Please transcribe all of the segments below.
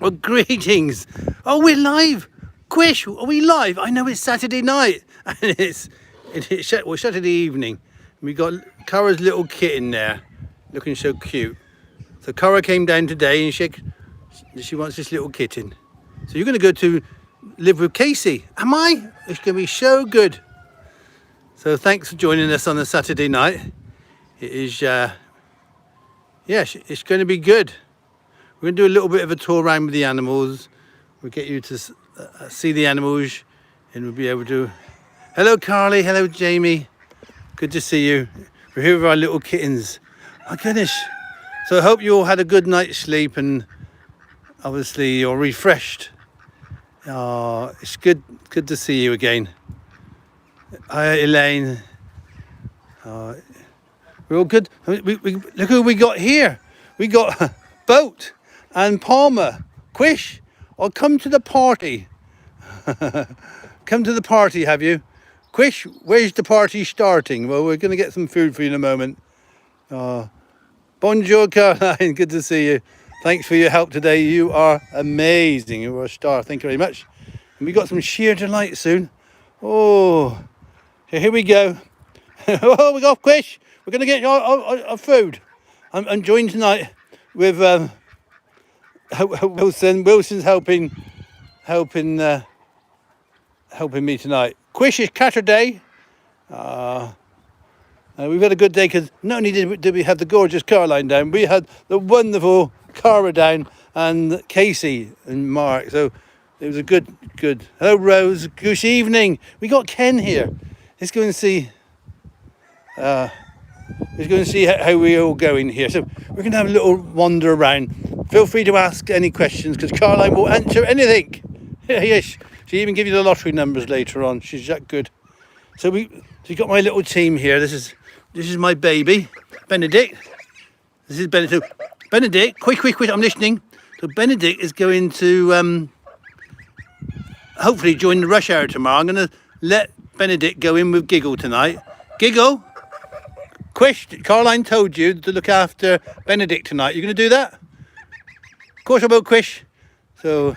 Well, greetings. Oh, we're live. Quish, are we live? I know it's Saturday night and it's Saturday evening. We got Cara's little kitten there, looking so cute. So Cara came down today and she wants this little kitten. So you're going to go to live with Casey. Am I? It's going to be so good. So thanks for joining us on a Saturday night. It is, it's going to be good. We're going to do a little bit of a tour around with the animals. We'll get you to see the animals and we'll be able to... Hello, Carly. Hello, Jamie. Good to see you. We're here with our little kittens. My goodness. So I hope you all had a good night's sleep and obviously you're refreshed. Oh, it's good to see you again. Hi, Elaine. We're all good. We look who we got here. We got Boat and Palmer. Quish, or come to the party. Come to the party, have you? Quish, where's the party starting? Well, we're going to get some food for you in a moment. Bonjour, Caroline. Good to see you. Thanks for your help today. You are amazing. You are a star. Thank you very much. And we got some sheer delight soon. Oh, so here we go. Oh, we got Quish. We're going to get our food. I'm joined tonight with Wilson. Wilson's helping me tonight. Quish is Saturday. We've had a good day because not only did we have the gorgeous Caroline down, we had the wonderful Cara down and Casey and Mark. So it was a good. Hello, Rose. Good evening. We got Ken here. Let's go and see. Let's go and see how we're all going here. So we're going to have a little wander around. Feel free to ask any questions because Caroline will answer anything. Yes, she even give you the lottery numbers later on. She's that good. So you got my little team here. This is my baby, Benedict. This is Benedict. Benedict, quick, I'm listening. So Benedict is going to hopefully join the rush hour tomorrow. I'm going to let Benedict go in with Giggle tonight. Giggle, Quish, Caroline told you to look after Benedict tonight. You going to do that? Of course I will, Quish. So,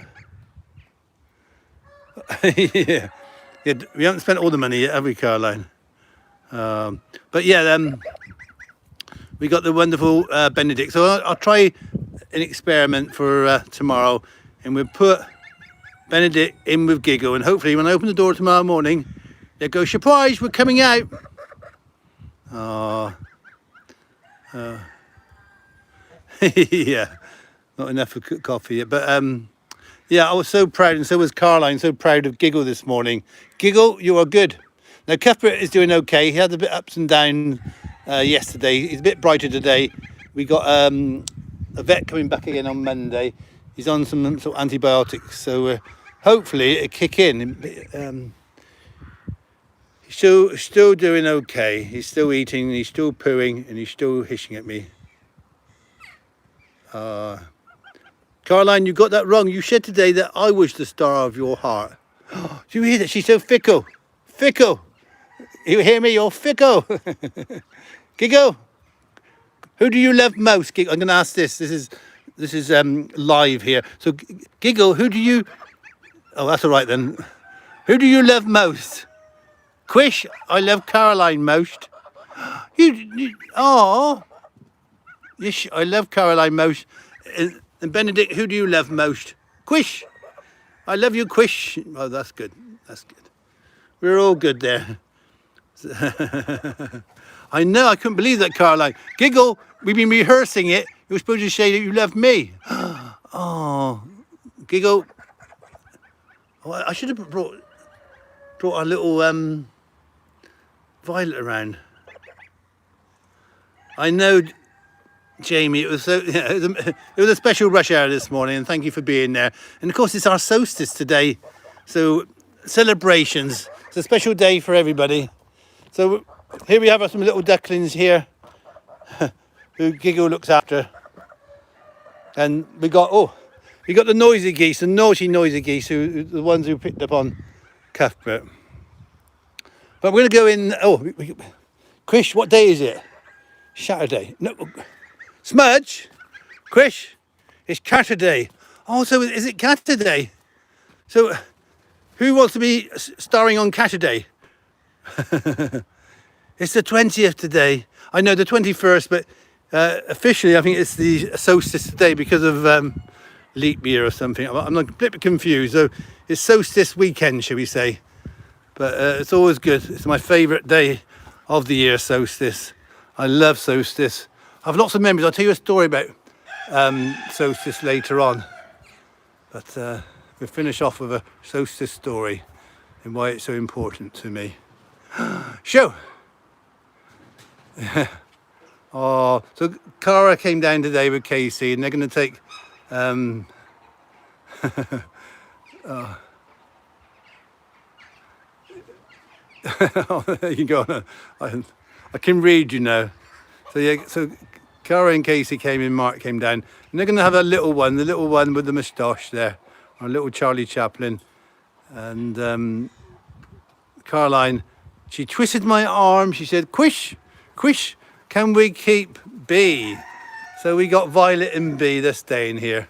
yeah, we haven't spent all the money yet, have we, Caroline? But yeah, we got the wonderful Benedict. So I'll try an experiment for tomorrow, and we'll put Benedict in with Giggle, and hopefully when I open the door tomorrow morning, they go, surprise, we're coming out. Yeah, not enough for coffee yet, but yeah, I was so proud, and so was Caroline, so proud of Giggle this morning. Giggle, you are good. Now, Cuthbert is doing okay. He had a bit ups and downs yesterday. He's a bit brighter today. We got a vet coming back again on Monday. He's on some sort of antibiotics, so hopefully it'll kick in. He's still doing okay. He's still eating, he's still pooing, and he's still hissing at me. Caroline, you got that wrong. You said today that I was the star of your heart. Do you hear that? She's so fickle. Fickle. You hear me? You're fickle. Giggle. Who do you love most? I'm going to ask this. This is live here. So Giggle, who do you... Oh, that's all right then. Who do you love most? Quish, I love Caroline most. Oh. Yes, I love Caroline most. And Benedict, who do you love most? Quish. I love you, Quish. Oh, that's good. That's good. We're all good there. I know, I couldn't believe that, Caroline. Giggle, we've been rehearsing it. You were supposed to say that you love me. Oh, Giggle. Oh, I should have brought a little Violet around. I know, Jamie, it was it was a special rush hour this morning, and thank you for being there. And of course, it's our solstice today, so celebrations. It's a special day for everybody. So here we have some little ducklings here, who Giggle looks after, and we got the noisy geese, the naughty noisy geese, who the ones who picked up on Cuthbert. But we're going to go in. Quish, what day is it? Saturday. No, Smudge. Quish, it's Saturday. Oh, so is it Catterday? So who wants to be starring on Catterday? It's the 20th today. I know the 21st, but officially I think it's the solstice today because of leap year or something. I'm a bit confused. So it's solstice weekend, shall we say. But it's always good. It's my favourite day of the year, solstice. I love solstice. I have lots of memories. I'll tell you a story about solstice later on. But we'll finish off with a solstice story and why it's so important to me. Show! Oh, so Cara came down today with Casey and they're going to take you can go on. I can read, you know. So yeah, so Cara and Casey came in, Mark came down, and they're going to have a little one, the little one with the moustache there, our little Charlie Chaplin. And Caroline, she twisted my arm. She said, "Quish, quish, can we keep B?" So we got Violet and B. They're staying here,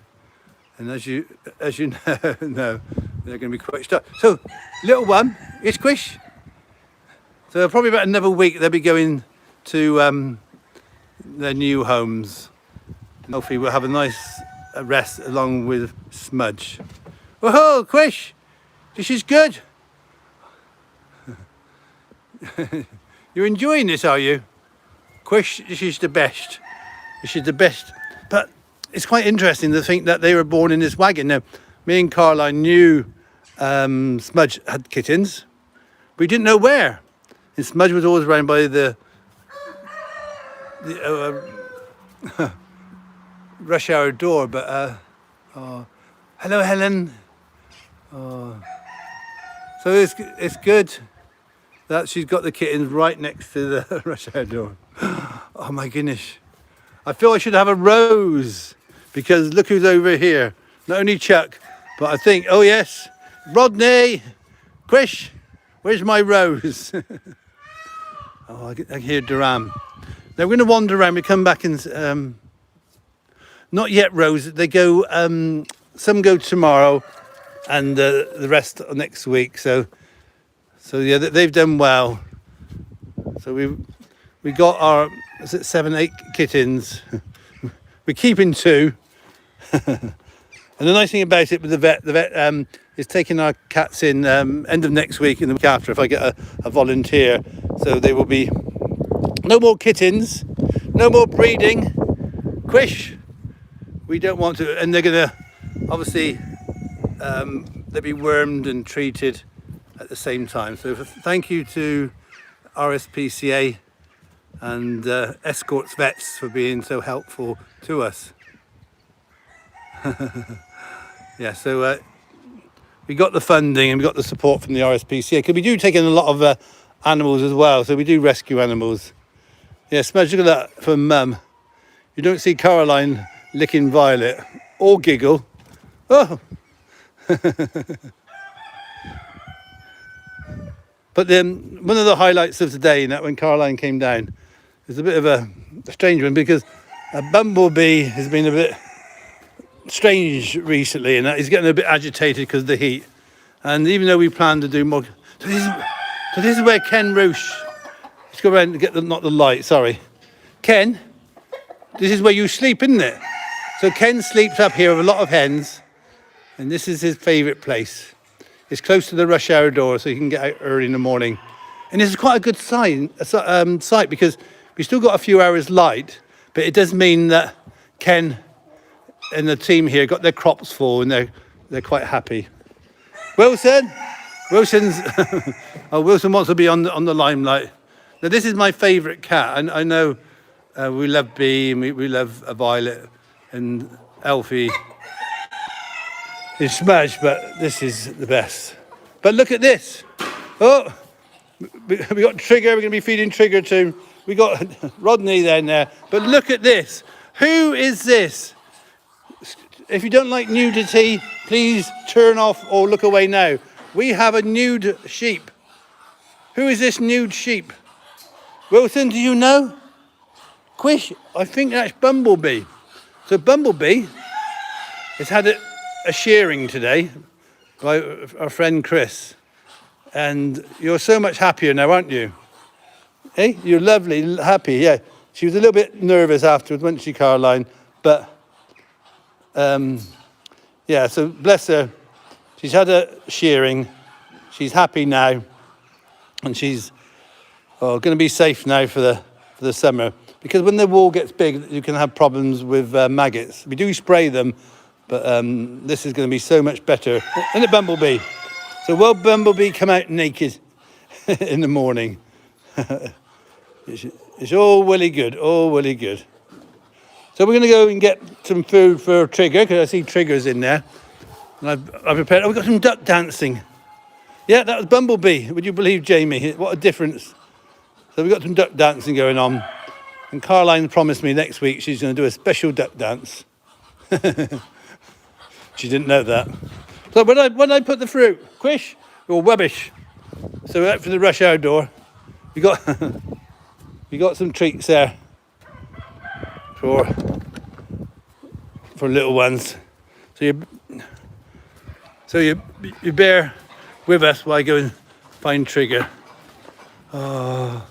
and as you know, they're going to be quite stuck. So little one, it's Quish. So probably about another week they'll be going to their new homes. And hopefully we'll have a nice rest along with Smudge. Whoa, Quish, this is good. You're enjoying this, are you? Quish, this is the best. This is the best. But it's quite interesting to think that they were born in this wagon. Now, me and Caroline knew Smudge had kittens. We didn't know where. And Smudge was always around by the rush hour door. But, oh, hello, Helen. Oh. So it's good that she's got the kittens right next to the rush hour door. Oh my goodness. I feel I should have a rose because look who's over here. Not only Chuck, but I think, oh yes, Rodney, Quish, where's my rose? Oh, I can hear Duran. Now we're going to wander around. We come back and not yet Rose. They go. Some go tomorrow, and the rest next week. So yeah, they've done well. So we got our 7, 8 kittens. We're keeping 2. And the nice thing about it with the vet is taking our cats in end of next week and the week after if I get a volunteer. So there will be no more kittens, no more breeding. Quish, we don't want to. And they're going to, obviously, they'll be wormed and treated at the same time. So thank you to RSPCA and Escorts Vets for being so helpful to us. Yeah, so we got the funding and we got the support from the RSPCA because we do take in a lot of animals as well. So we do rescue animals. Yeah, Smudge, look at that from Mum. You don't see Caroline licking Violet or giggle. Oh. But then one of the highlights of today, when Caroline came down, is a bit of a strange one because a bumblebee has been a bit strange recently and he's getting a bit agitated because of the heat. And even though we plan to do more, so this is where Ken Roosh. Let's go around and get not the light. Sorry, Ken. This is where you sleep, isn't it? So Ken sleeps up here with a lot of hens, and this is his favourite place. It's close to the rush hour door, so you can get out early in the morning. And this is quite a good site because we still got a few hours light, but it does mean that Ken and the team here got their crops full and they're quite happy. Wilson's oh, Wilson wants to be on the limelight. Now this is my favourite cat, and I know we love Bee and we love Violet and Elfie is Smudge, but this is the best. But look at this. Oh, we got Trigger. We're going to be feeding Trigger too. We got Rodney there. But look at this. Who is this? If you don't like nudity, please turn off or look away now. We have a nude sheep. Who is this nude sheep? Wilson, do you know? Quish, I think that's Bumblebee. So Bumblebee has had a shearing today by our friend Chris, and you're so much happier now, aren't you? Hey, you're lovely, happy. Yeah, she was a little bit nervous afterwards, wasn't she, Caroline? But yeah, so bless her. She's had a shearing. She's happy now, and she's going to be safe now for the summer. Because when the wool gets big, you can have problems with maggots. We do spray them, but this is going to be so much better. Isn't it, Bumblebee? So will Bumblebee come out naked in the morning? It's all willy good, all willy good. So we're going to go and get some food for Trigger, because I see Trigger's in there. And I've prepared, we've got some duck dancing. Yeah, that was Bumblebee. Would you believe, Jamie? What a difference. So we've got some duck dancing going on. And Caroline promised me next week she's going to do a special duck dance. She didn't know that. So when I put the fruit, Quish, you're rubbish. So we're out for the rush hour door. We got some treats there for little ones. So you bear with us while I go and find Trigger. So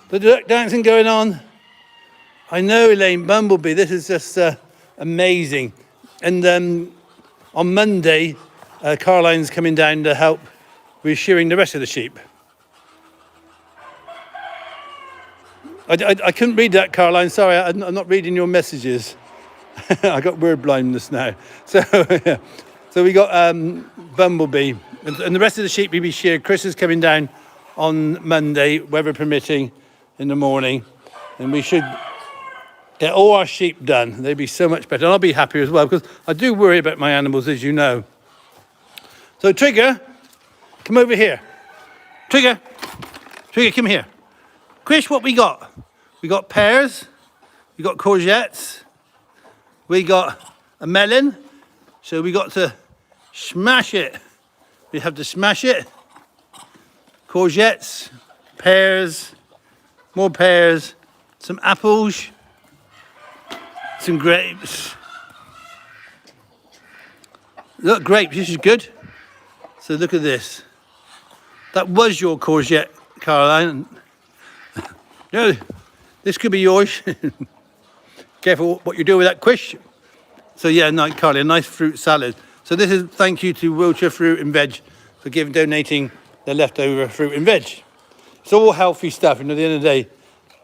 the duck dancing going on. I know, Elaine, Bumblebee, this is just amazing. And on Monday, Caroline's coming down to help with shearing the rest of the sheep. I couldn't read that, Caroline. Sorry, I'm not reading your messages. I got word blindness now. So, yeah. So we got Bumblebee. And the rest of the sheep will be sheared. Chris is coming down on Monday, weather permitting, in the morning, and we should get all our sheep done. They'd be so much better, and I'll be happier as well, because I do worry about my animals, as you know. So Trigger, come over here. Trigger, come here. Chris, what we got? We got pears, we got courgettes, we got a melon, so we got to smash it. We have to smash it. Courgettes, pears, more pears, some apples, some grapes. Look, grapes, this is good. So look at this. That was your courgette, Caroline. No, this could be yours. Careful what you do with that quish. So yeah, Caroline, a nice fruit salad. So this is thank you to Wiltshire Fruit and Veg for donating their leftover fruit and veg. It's all healthy stuff, and at the end of the day,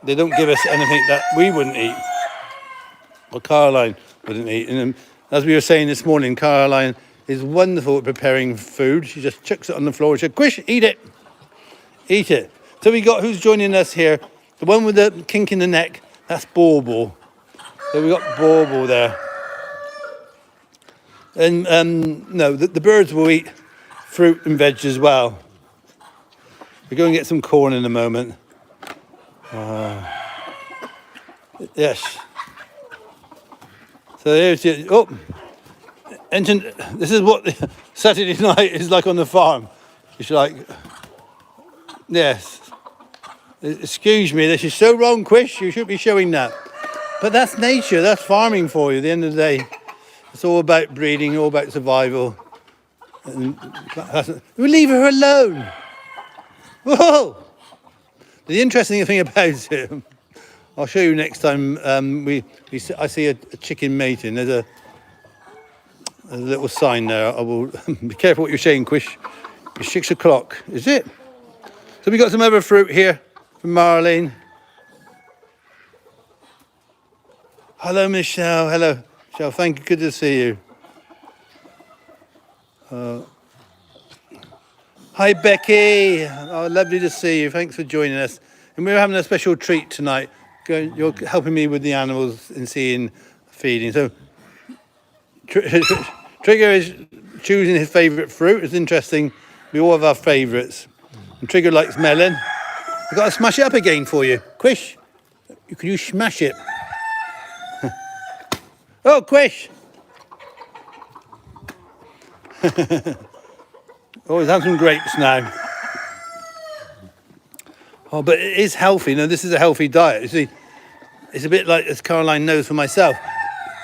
they don't give us anything that we wouldn't eat, or Caroline wouldn't eat. And as we were saying this morning, Caroline is wonderful at preparing food. She just chucks it on the floor and says, "Quish, eat it, eat it." So we got who's joining us here. The one with the kink in the neck, that's Bauble. So we got Bauble there. And no, the birds will eat fruit and veg as well. We're going to get some corn in a moment. Yes. So there's your, this is what Saturday night is like on the farm. It's like, yes. Excuse me, this is so wrong, Quish. You shouldn't be showing that. But that's nature, that's farming for you at the end of the day. It's all about breeding, all about survival. And we leave her alone. Whoa! The interesting thing about it, I'll show you next time. I see a chicken mating. There's a little sign there. I will be careful what you're saying, Quish. It's 6 o'clock, is it? So we got some other fruit here from Marlene. Hello, Michelle. Hello, Michelle. Thank you. Good to see you. Hi, Becky. Oh, lovely to see you. Thanks for joining us. And we're having a special treat tonight. You're helping me with the animals and feeding. So Trigger is choosing his favourite fruit. It's interesting. We all have our favourites. And Trigger likes melon. I've got to smash it up again for you. Quish, could you smash it? Oh, Quish. Oh, he's had some grapes now. Oh, but it is healthy. This is a healthy diet. You see, it's a bit like, as Caroline knows for myself,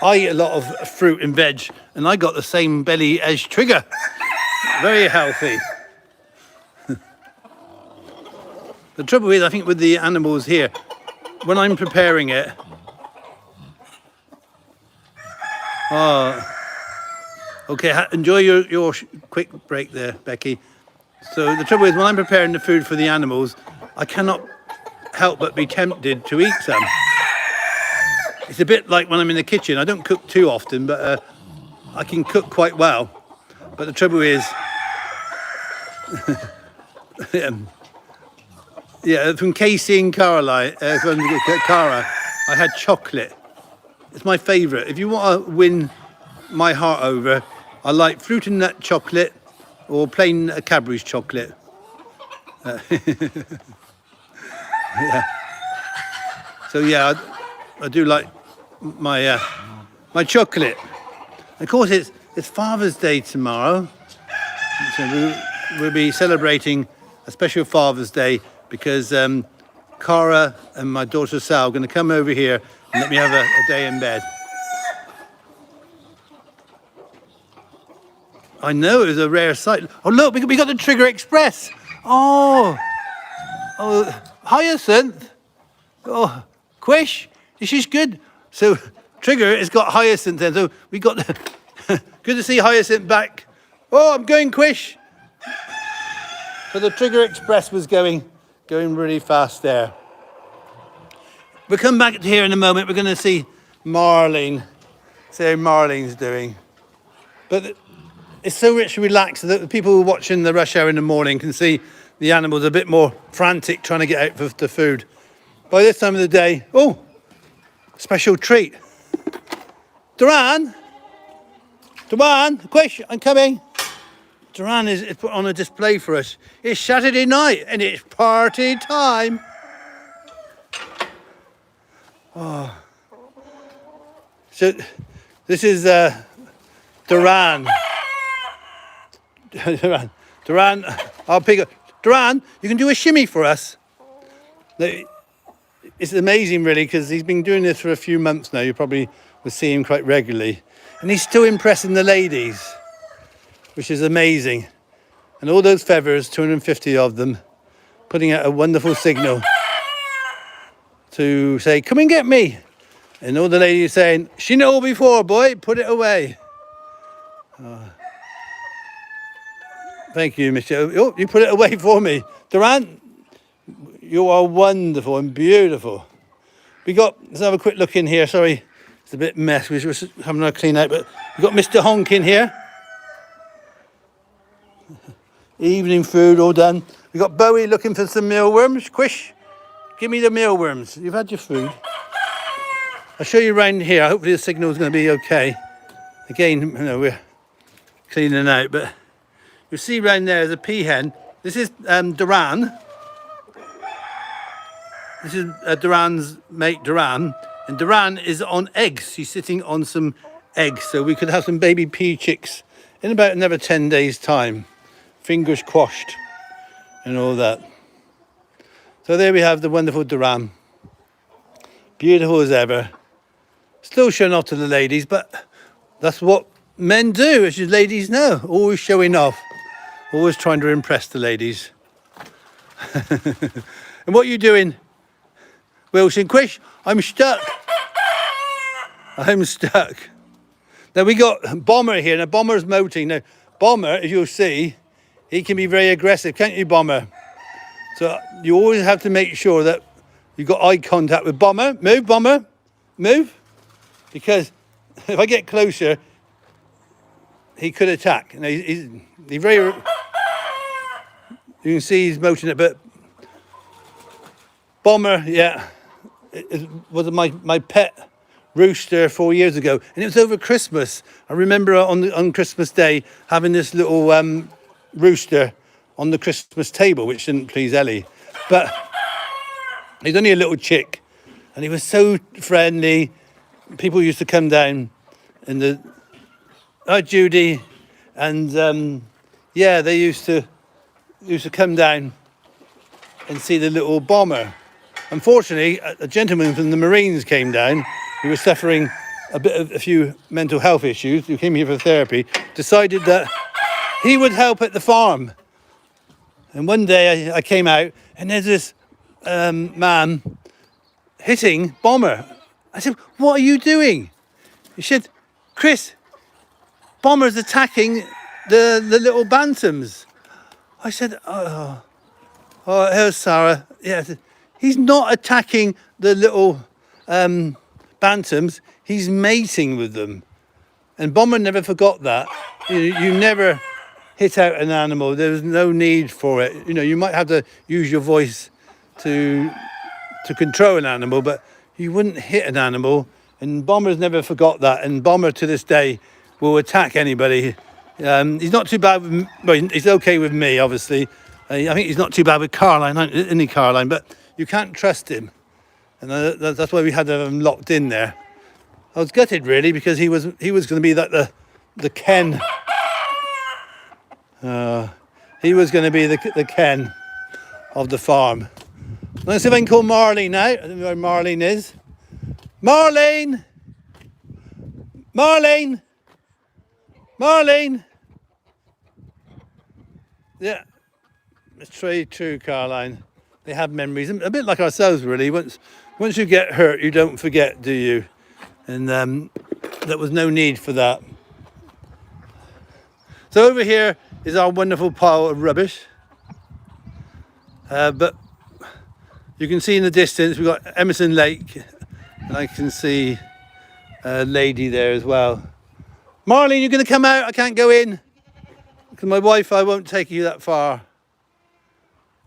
I eat a lot of fruit and veg, and I got the same belly as Trigger. Very healthy. The trouble is, I think with the animals here, when I'm preparing it, okay, enjoy your quick break there, Becky. So the trouble is, when I'm preparing the food for the animals, I cannot help but be tempted to eat some. It's a bit like when I'm in the kitchen. I don't cook too often, but I can cook quite well. But the trouble is, yeah, from Casey and Caroline, from Cara, I had chocolate. It's my favourite. If you want to win my heart over, I like fruit and nut chocolate or plain Cadbury's chocolate. Yeah. So yeah, I do like my my chocolate. Of course, it's Father's Day tomorrow, so we'll be celebrating a special Father's Day because Cara and my daughter Sal are going to come over here and let me have a day in bed. I know, it was a rare sight. Oh look, we got the Trigger Express. Oh, Hyacinth. Oh, Quish, this is good. So Trigger has got Hyacinth then. So we got good to see Hyacinth back. Oh, I'm going, Quish. So the Trigger Express was going really fast there. We'll come back here in a moment. We're going to see Marlene. See how Marlene's doing. But it's so rich and relaxed that the people who are watching the rush hour in the morning can see the animals a bit more frantic trying to get out for the food. By this time of the day, oh, special treat. Duran, Quish, I'm coming. Duran is put on a display for us. It's Saturday night and it's party time. Oh. So this is Duran. Duran, I'll pick up. Duran, you can do a shimmy for us. It's amazing, really, because he's been doing this for a few months now. You probably will see him quite regularly. And he's still impressing the ladies, which is amazing. And all those feathers, 250 of them, putting out a wonderful signal to say, come and get me. And all the ladies saying, she know before, boy, put it away. Oh. Thank you, Michelle. Oh, you put it away for me. Duran, you are wonderful and beautiful. Let's have a quick look in here. Sorry, it's a bit mess. We were having a clean out, but we've got Mr. Honk in here. Evening food all done. We've got Bowie looking for some mealworms. Quish, give me the mealworms. You've had your food. I'll show you around here. Hopefully the signal's going to be okay. Again, we're cleaning out, but you'll see round there is a peahen. This is Duran. This is Duran's mate, Duran. And Duran is on eggs. He's sitting on some eggs. So we could have some baby pea chicks in about another 10 days' time. Fingers crossed and all that. So there we have the wonderful Duran. Beautiful as ever. Still showing off to the ladies, but that's what men do, as you ladies know. Always showing off. Always trying to impress the ladies. And what are you doing, Wilson? Quish, I'm stuck. I'm stuck. Now we got Bomber here. Now Bomber's moting. Now Bomber, as you'll see, he can be very aggressive, can't you, Bomber? So you always have to make sure that you've got eye contact with Bomber. Move, Bomber. Move. Because if I get closer, he could attack. Now he's very... You can see he's motioning it, but Bomber, yeah, it was my pet rooster 4 years ago, and it was over Christmas. I remember on Christmas Day having this little rooster on the Christmas table, which didn't please Ellie, but he's only a little chick, and he was so friendly. People used to come down, and hi Judy, and yeah, they used to come down and see the little Bomber. Unfortunately, a gentleman from the Marines came down. He was suffering a few mental health issues, who came here for therapy, decided that he would help at the farm. And one day I came out and there's this man hitting Bomber. I said, "What are you doing?" He said, "Chris, Bomber's attacking the little bantams." I said, "Oh, here's Sarah." Yeah, he's not attacking the little bantams. He's mating with them. And Bomber never forgot that. You never hit out an animal. There's no need for it. You might have to use your voice to control an animal, but you wouldn't hit an animal. And Bomber's never forgot that. And Bomber to this day will attack anybody. He's not too bad with, well, he's okay with me, obviously. I think he's not too bad with Caroline, isn't he, Caroline? But you can't trust him. And that's why we had him locked in there. I was gutted, really, because he was going to be like the Ken. He was going to be the Ken of the farm. Let's see if I can call Marlene now. I don't know where Marlene is. Marlene! Marlene! Marlene! Yeah, it's very true, Caroline. They have memories, a bit like ourselves, really. Once you get hurt, you don't forget, do you? And there was no need for that. So over here is our wonderful pile of rubbish. But you can see in the distance, we've got Emerson Lake. And I can see a lady there as well. Marlene, you're going to come out? I can't go in. Because my Wi-Fi won't take you that far.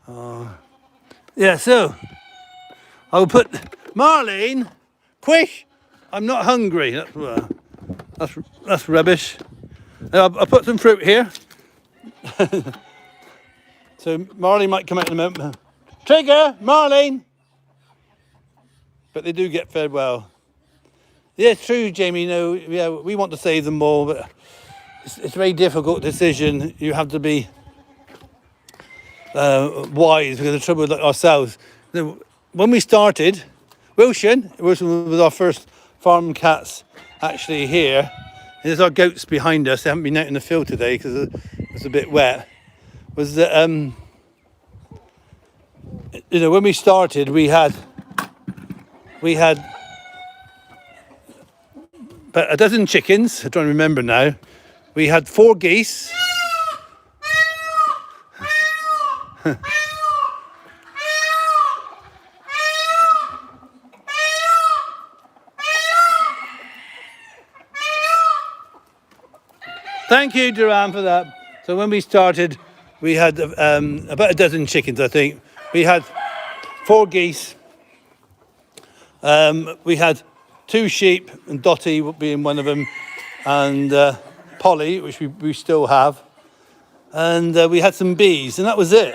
Oh. Yeah, so I will put Marlene, quick! I'm not hungry. That's rubbish. I'll put some fruit here. So Marlene might come out in a moment. Trigger, Marlene. But they do get fed well. Yeah, it's true, Jamie. We want to save them all, but it's a very difficult decision. You have to be wise, because the trouble with ourselves. When we started, Wilson was our first farm cats actually here. And there's our goats behind us. They haven't been out in the field today because it's a bit wet. Was that when we started, we had about a dozen chickens. I'm trying to remember now. We had 4 geese. Thank you, Duran, for that. So when we started, we had about a dozen chickens, I think. We had 4 geese. We had 2 sheep, and Dottie being one of them, and Polly, which we still have. And we had some bees, and that was it.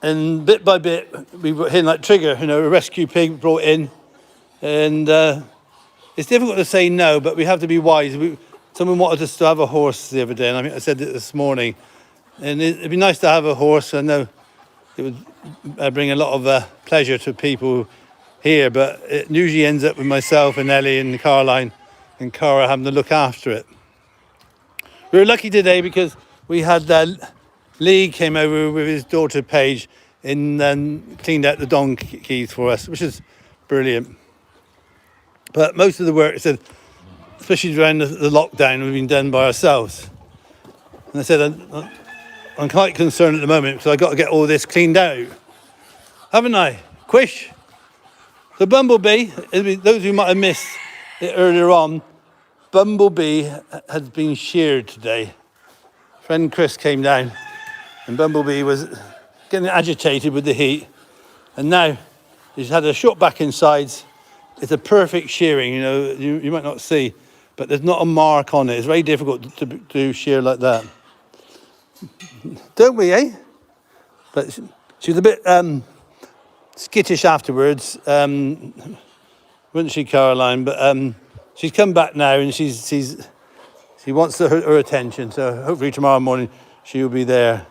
And bit by bit, we brought in like Trigger, a rescue pig brought in. And it's difficult to say no, but we have to be wise. Someone wanted us to have a horse the other day, and I think I said it this morning. And it'd be nice to have a horse. I know it would bring a lot of pleasure to people here, but it usually ends up with myself and Ellie and Caroline and Cara having to look after it. We were lucky today because we had Lee came over with his daughter Paige and cleaned out the donkeys for us, which is brilliant. But most of the work, especially around the lockdown, we've been done by ourselves. And I said, I'm quite concerned at the moment because I've got to get all this cleaned out. Haven't I? Quish. So Bumblebee, those who might have missed it earlier on, Bumblebee has been sheared today. Friend Chris came down and Bumblebee was getting agitated with the heat. And now he's had a short back insides. It's a perfect shearing, you might not see, but there's not a mark on it. It's very difficult to shear like that. Don't we, eh? But she was a bit skittish afterwards, wasn't she, Caroline? But she's come back now and she wants her attention. So hopefully tomorrow morning she will be there.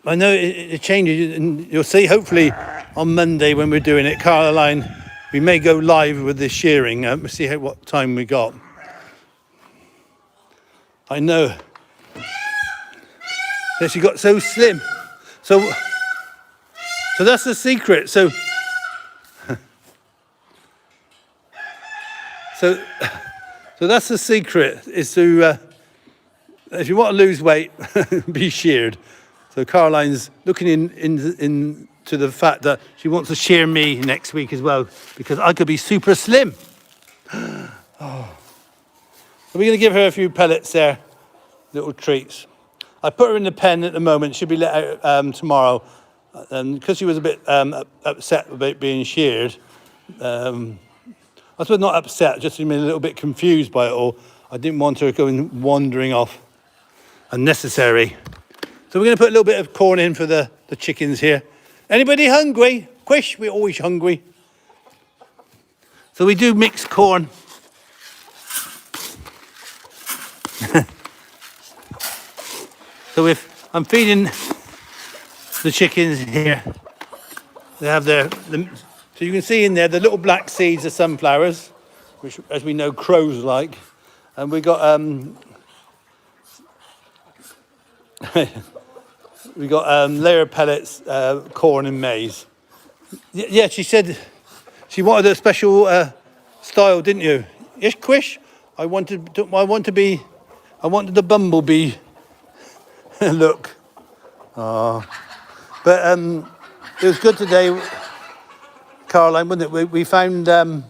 I know it changes, and you'll see hopefully on Monday when we're doing it, Caroline we may go live with this shearing. Let's see what time we got. I know. Yeah, she got so slim. So that's the secret. So that's the secret, is to, if you want to lose weight, be sheared. So Caroline's looking into the fact that she wants to shear me next week as well, because I could be super slim. Oh. So we're going to give her a few pellets there, little treats. I put her in the pen at the moment. She'll be let out tomorrow. And because she was a bit upset about being sheared, I was not upset, just a little bit confused by it all. I didn't want her going wandering off. Unnecessary. So we're going to put a little bit of corn in for the chickens here. Anybody hungry? Quish, we're always hungry. So we do mix corn. So if I'm feeding the chickens here, they have so you can see in there the little black seeds are sunflowers, which, as we know, crows like. And we got layer pellets, corn and maize. Yeah, she said she wanted a special style, didn't you? Yes, Quish. I wanted the bumblebee look. Oh. But it was good today, Caroline, wasn't it? We found a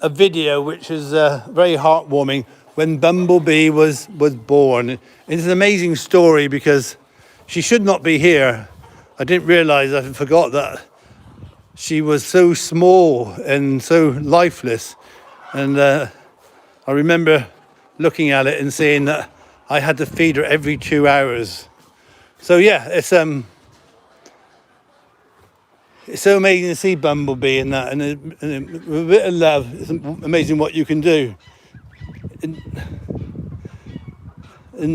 video which is very heartwarming when Bumblebee was born. It's an amazing story because she should not be here. I didn't realise, I forgot that she was so small and so lifeless. And I remember looking at it and seeing that I had to feed her every 2 hours. So yeah, it's so amazing to see Bumblebee in that, and with a bit of love, it's amazing what you can do. And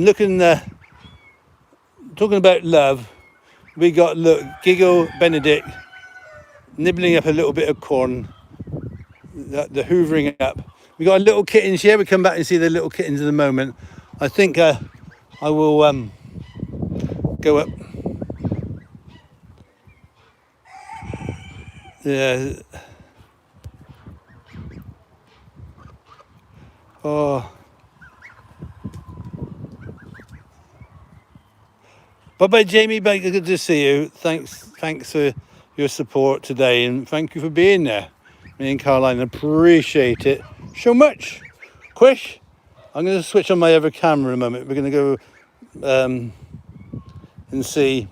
looking, talking about love, we got, look, Giggle Benedict nibbling up a little bit of corn, the hoovering up. We got a little kittens here. We come back and see the little kittens in a moment. I think I will go up. Yeah. Oh. Bye-bye, Jamie. Bye. Good to see you. Thanks for your support today, and thank you for being there. Me and Caroline appreciate it so much. Quish, I'm going to switch on my other camera a moment. We're going to go and see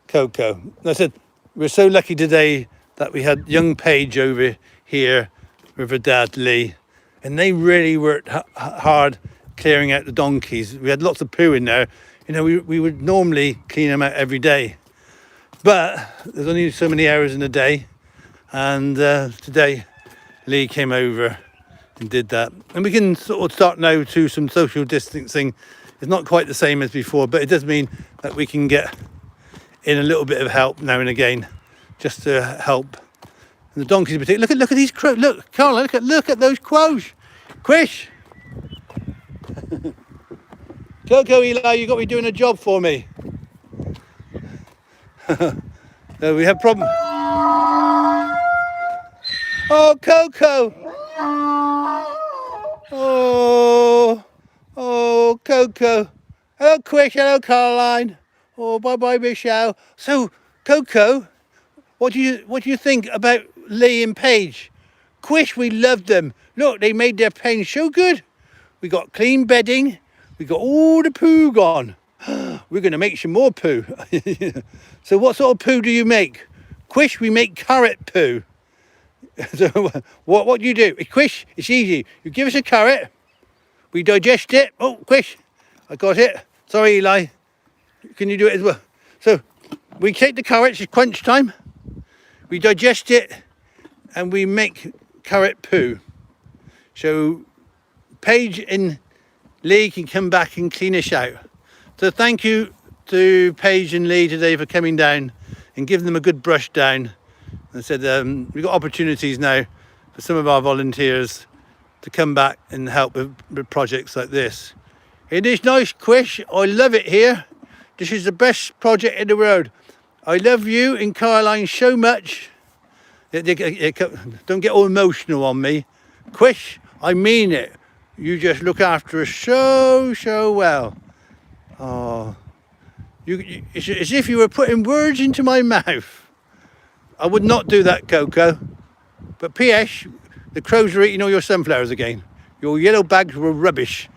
Coco. I said, we're so lucky today that we had young Paige over here with her dad, Lee, and they really worked hard clearing out the donkeys. We had lots of poo in there. You know, we would normally clean them out every day, but there's only so many hours in the day. And today, Lee came over and did that. And we can sort of start now to some social distancing. It's not quite the same as before, but it does mean that we can get in a little bit of help now and again, just to help. And the donkeys in particular. Look at these crows. Look, Carl, look at those crows. Quish. Coco, Eli, you got to be doing a job for me. We have problem. Oh, Coco. Oh, Coco. Hello, Quish. Hello, Caroline. Oh, bye, Michelle. So, Coco, what do you think about Lee and Paige? Quish, we loved them. Look, they made their pen so good. We got clean bedding. We got all the poo gone. We're going to make some more poo. So what sort of poo do you make? Quish, we make carrot poo. So what do you do? Quish, it's easy. You give us a carrot. We digest it. Oh, Quish, I got it. Sorry, Eli. Can you do it as well? So we take the carrots, it's crunch time. We digest it and we make carrot poo. So Paige and Lee can come back and clean us out. So thank you to Paige and Lee today for coming down and giving them a good brush down I said we've got opportunities now for some of our volunteers to come back and help with projects like this. It is nice, Quish. I love it here. This is the best project in the world. I love you and Caroline so much. Don't get all emotional on me. Quish, I mean it. You just look after us so well. Oh, it's as if you were putting words into my mouth. I would not do that, Coco. But P.S., the crows are eating all your sunflowers again. Your yellow bags were rubbish.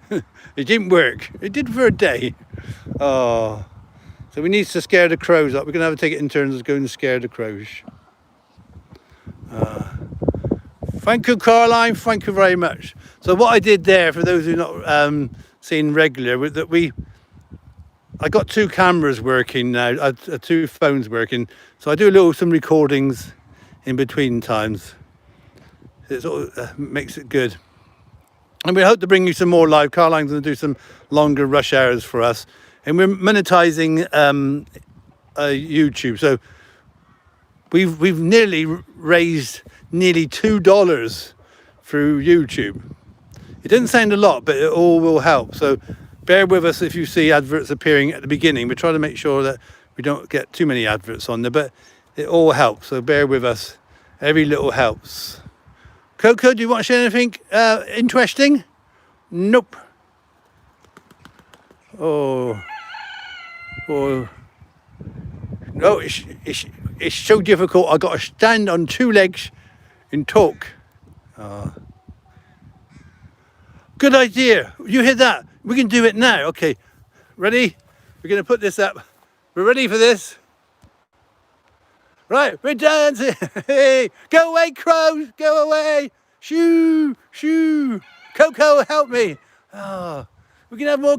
It didn't work. It did for a day. Oh, so we need to scare the crows up. We're going to have to take it in turns to go and scare the crows. Thank you, Caroline. Thank you very much. So what I did there, for those who are not seen regular, was that I got 2 cameras working now, 2 phones working. So I do some recordings in between times. It sort of makes it good. And we hope to bring you some more live. Caroline's going to do some longer rush hours for us. And we're monetizing YouTube. So we've nearly raised nearly $2 through YouTube. It doesn't sound a lot, but it all will help. So bear with us if you see adverts appearing at the beginning. We're trying to make sure that we don't get too many adverts on there, but it all helps. So bear with us. Every little helps. Coco, do you want to say anything interesting? Nope. Oh. No, it's so difficult. I've got to stand on 2 legs and talk. Good idea. You hear that? We can do it now. Okay. Ready? We're going to put this up. We're ready for this. Right, we're dancing. Hey, go away, crows. Go away. Shoo, shoo. Coco, help me. Oh, we can have more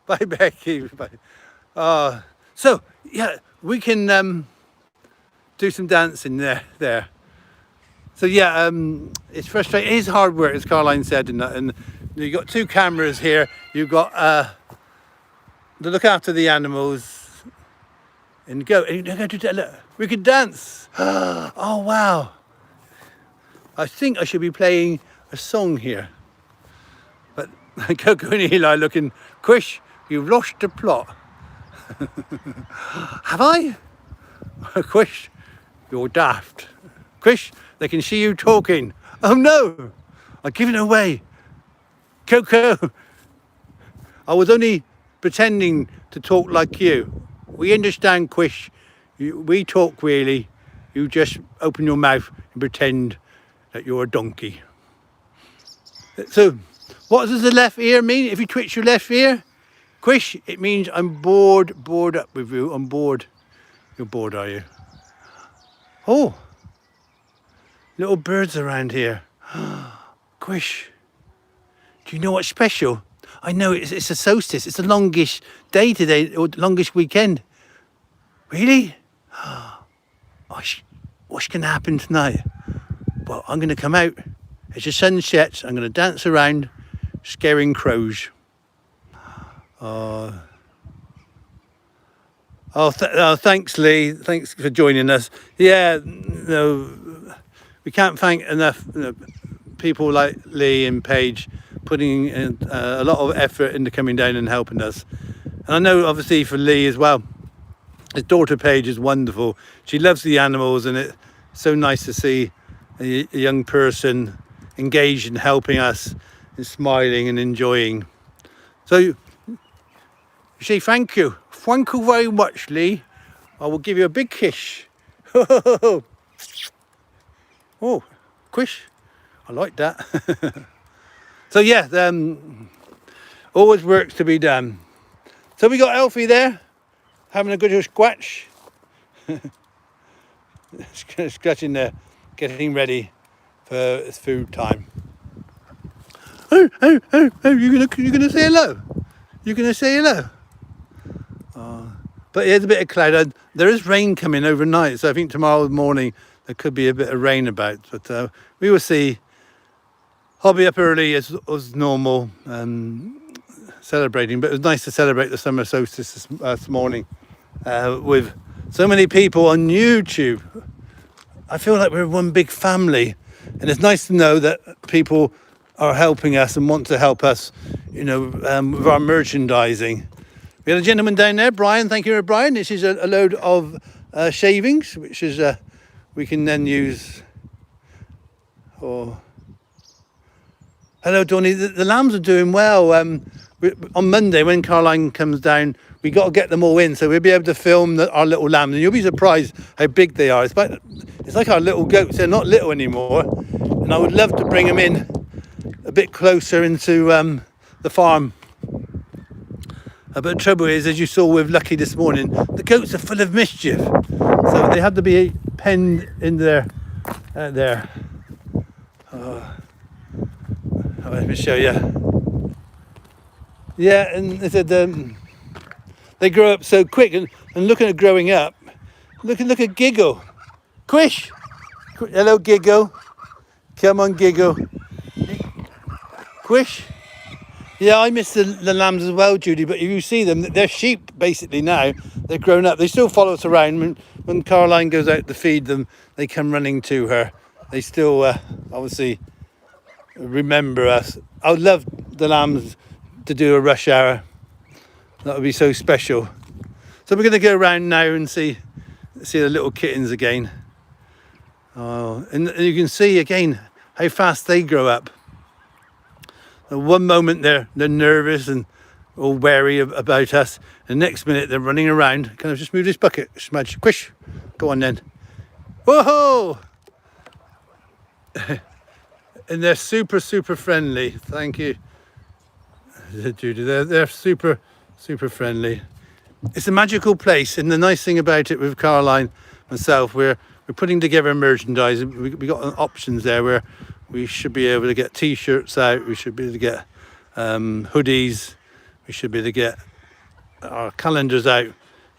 Bye, Becky. Bye. So, yeah, we can do some dancing there. So, yeah, it's frustrating. It is hard work, as Caroline said. And you've got 2 cameras here. You've got to look after the animals. And go. Look, we could dance. Oh, wow. I think I should be playing a song here. But Coco and Eli looking, Quish, you've lost the plot. Have I? Quish, you're daft. Quish, they can see you talking. Oh no, I've given it away. Coco, I was only pretending to talk like you. We understand, Quish. We talk really. You just open your mouth and pretend that you're a donkey. So, what does the left ear mean? If you twitch your left ear, Quish, it means I'm bored up with you. I'm bored. You're bored, are you? Oh, little birds around here. Quish, do you know what's special? I know it's a solstice. It's the longest day today, or the longest weekend. Really? What's going to happen tonight? Well, I'm going to come out as the sun sets. I'm going to dance around, scaring crows. Thanks, Lee. Thanks for joining us. Yeah, we can't thank enough people like Lee and Paige putting in a lot of effort into coming down and helping us. And I know, obviously, for Lee as well, his daughter Paige is wonderful. She loves the animals, and it's so nice to see a young person engaged in helping us and smiling and enjoying. So you say thank you. Thank you very much, Lee. I will give you a big kiss. Oh, Quish. I like that. So yeah, always works to be done. So we got Elfie there, having a good scratch. Scratching there, getting ready for food time. Oh, you gonna say hello? You gonna say hello? But there's a bit of cloud. There is rain coming overnight, so I think tomorrow morning there could be a bit of rain about. But we will see. I'll be up early as normal, celebrating. But it was nice to celebrate the summer solstice this morning with So many people on YouTube. I feel like we're one big family, and it's nice to know that people are helping us and want to help us, with our merchandising. We had a gentleman down there, Brian. Thank you, Brian. This is a load of shavings, which is we can then use. Oh, hello, Donny. The lambs are doing well. On Monday, when Caroline comes down, we got to get them all in, so we'll be able to film our little lambs, and you'll be surprised how big they are. It's like our little goats. They're not little anymore, and I would love to bring them in a bit closer into the farm. But the trouble is, as you saw with Lucky this morning, the goats are full of mischief, so they have to be penned in there. Let me show you. Yeah, and they said they grow up so quick, and looking at growing up, look at Giggle. Quish! Hello, Giggle. Come on, Giggle. Quish! Yeah, I miss the lambs as well, Judy, but if you see them, they're sheep basically now. They're grown up. They still follow us around. When Caroline goes out to feed them, they come running to her. They still, obviously, remember us. I would love the lambs to do a rush hour. That would be so special. So we're going to go around now and see the little kittens again. Oh, and you can see again how fast they grow up. And one moment they're nervous and all wary about us. The next minute they're running around. Can I just move this bucket? Smudge, quish. Go on then. Whoa! And they're super friendly. Thank you, Judy. They're super friendly. It's a magical place, and the nice thing about it with Caroline, myself, we're putting together merchandise. We got options there where we should be able to get T-shirts out. We should be able to get hoodies. We should be able to get our calendars out,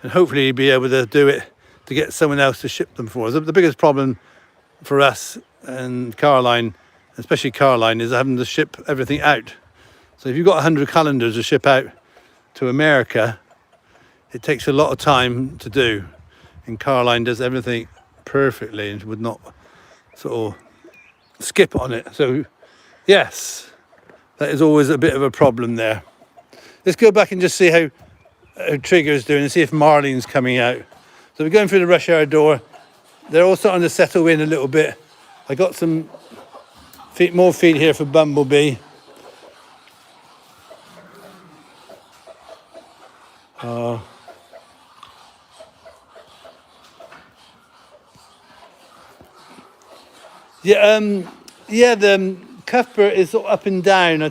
and hopefully be able to do it to get someone else to ship them for us. The biggest problem for us and Caroline, especially Caroline, is having to ship everything out. So if you've got 100 calendars to ship out to America, it takes a lot of time to do. And Caroline does everything perfectly and would not sort of skip on it. So yes, that is always a bit of a problem there. Let's go back and just see how Trigger's doing and see if Marlene's coming out. So we're going through the rush hour door. They're all starting to settle in a little bit. I got some more feed here for Bumblebee. The Cuthbert is sort of up and down. I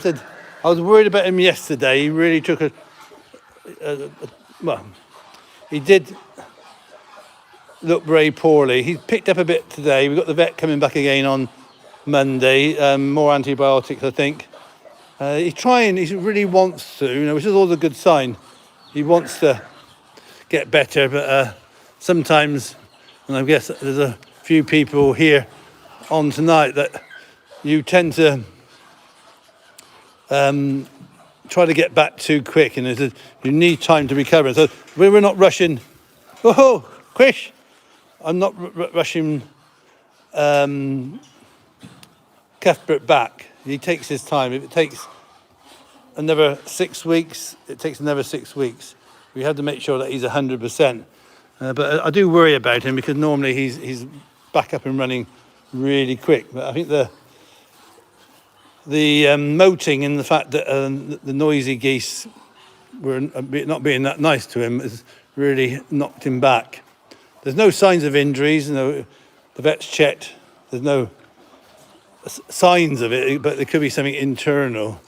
was worried about him yesterday. He really took he did look very poorly. He's picked up a bit today. We've got the vet coming back again on Monday. More antibiotics, I think. He's trying. He really wants to, which is always a good sign. He wants to get better, but sometimes, and I guess there's a few people here on tonight that you tend to try to get back too quick, and you need time to recover. So we're not rushing. Oh, Quish! I'm not rushing Cuthbert back. He takes his time. If it takes another 6 weeks, it takes another 6 weeks. We have to make sure that he's 100%. But I do worry about him because normally he's back up and running really quick. But I think the moting and the fact that the noisy geese were not being that nice to him has really knocked him back. There's no signs of injuries. The vet's checked. There's no signs of it, but there could be something internal.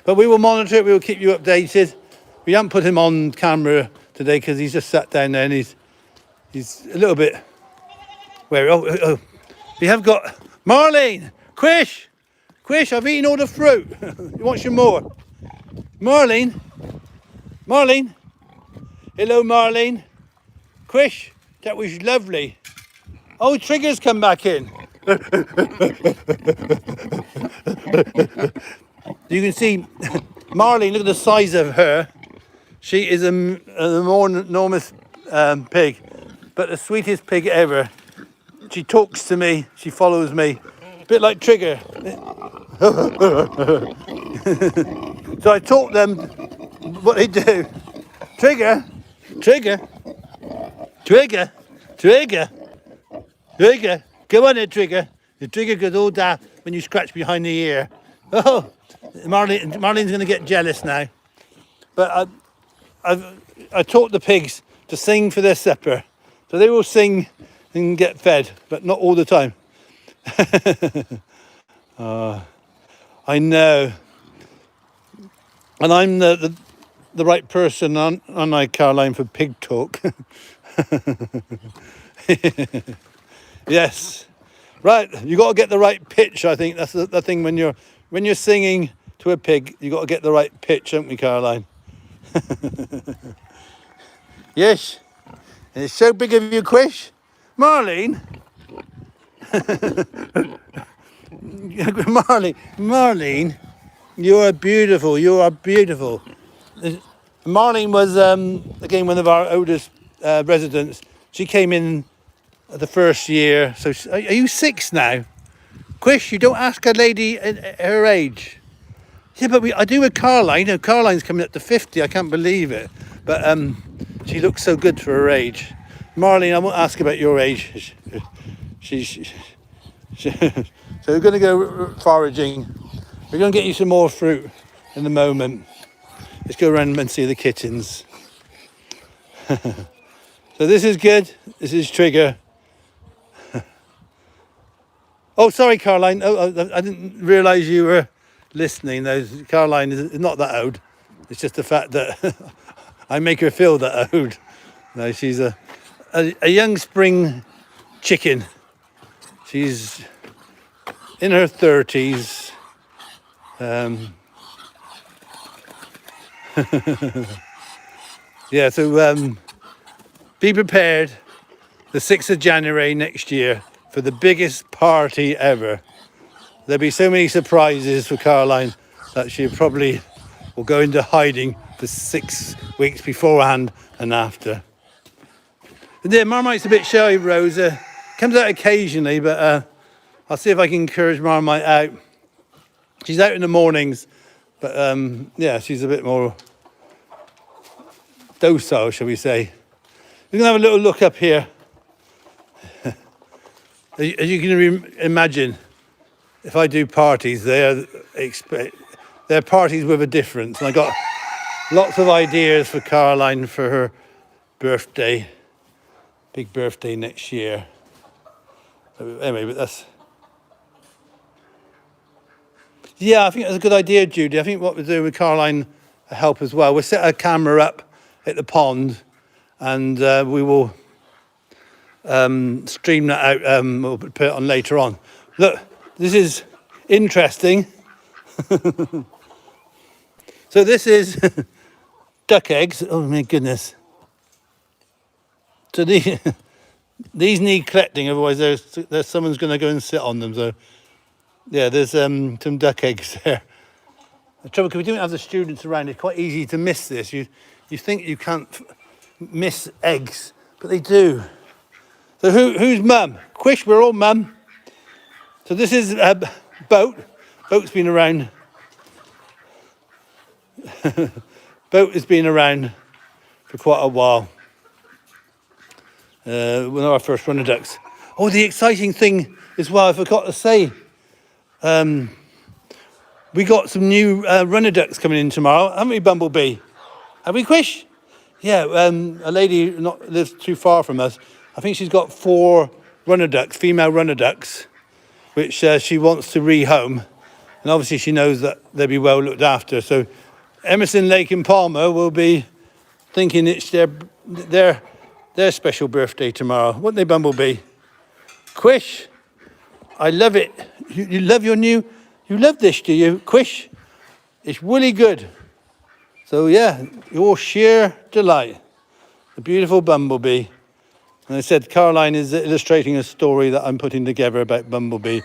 But we will monitor it. We will keep you updated. We haven't put him on camera today because he's just sat down there and he's a little bit wary. Oh. We have got Marlene, Quish, I've eaten all the fruit. You want some more? Marlene. Hello, Marlene. Quish, that was lovely. Oh, Trigger's come back in. You can see Marlene, look at the size of her. She is an enormous pig. but the sweetest pig ever. She talks to me, she follows me, a bit like Trigger. So I taught them what they do. Trigger, Trigger, Trigger, Trigger, Trigger. Come on then, Trigger. The Trigger goes all daft when you scratch behind the ear. Oh, Marlene's going to get jealous now. But I taught the pigs to sing for their supper. So they will sing and get fed, but not all the time. I know. And I'm the right person, aren't I, Caroline, for pig talk? Yes. Right, you got to get the right pitch, I think. That's the thing when you're singing to a pig, you got to get the right pitch, don't we, Caroline? Yes. And it's so big of you, Quish. Marlene. Marlene, you are beautiful. You are beautiful. Marlene was, again, one of our oldest residents. She came in the first year. So are you 6 now? Quish, you don't ask a lady her age. Yeah, but I do with Caroline. You know, Caroline's coming up to 50. I can't believe it. But she looks so good for her age. Marlene, I won't ask about your age. So we're going to go foraging. We're going to get you some more fruit in a moment. Let's go around and see the kittens. So this is good. This is Trigger. Oh, sorry, Caroline. Oh, I didn't realise you were listening. Caroline is not that old. It's just the fact that I make her feel that old. No, she's a young spring chicken. She's in her 30s. Yeah, so be prepared the 6th of January next year for the biggest party ever. There'll be so many surprises for Caroline that she probably will go into hiding for 6 weeks beforehand and after. And yeah, Marmite's a bit shy, Rosa. Comes out occasionally, but I'll see if I can encourage Marmite out. She's out in the mornings, but yeah, she's a bit more docile, shall we say. We're going to have a little look up here. As you can imagine, if I do parties, they're parties with a difference. And I got lots of ideas for Caroline for her birthday, big birthday next year. So anyway, but that's... Yeah, I think that's a good idea, Judy. I think what we're doing with Caroline will help as well. We'll set a camera up at the pond and we will stream that out. We'll put it on later on. Look, this is interesting. So this is duck eggs. Oh my goodness. So these need collecting, otherwise there's someone's going to go and sit on them. So yeah, there's some duck eggs there. The trouble, because we don't have the students around, it's quite easy to miss this. You think you can't miss eggs, but they do. So who's mum? Quish, we're all mum. So this is Boat. Boat's been around. Boat has been around for quite a while. One of our first runner ducks. Oh, the exciting thing as well, I forgot to say. We got some new runner ducks coming in tomorrow, haven't we, Bumblebee? Have we, Quish? Yeah, a lady lives too far from us. I think she's got 4 runner ducks, female runner ducks, which she wants to rehome. And obviously she knows that they'll be well looked after. So Emerson, Lake and Palmer will be thinking it's their special birthday tomorrow. Wouldn't they, Bumblebee? Quish, I love it. You love you love this, do you? Quish, it's really good. So yeah, your sheer delight. The beautiful Bumblebee. And I said Caroline is illustrating a story that I'm putting together about Bumblebee.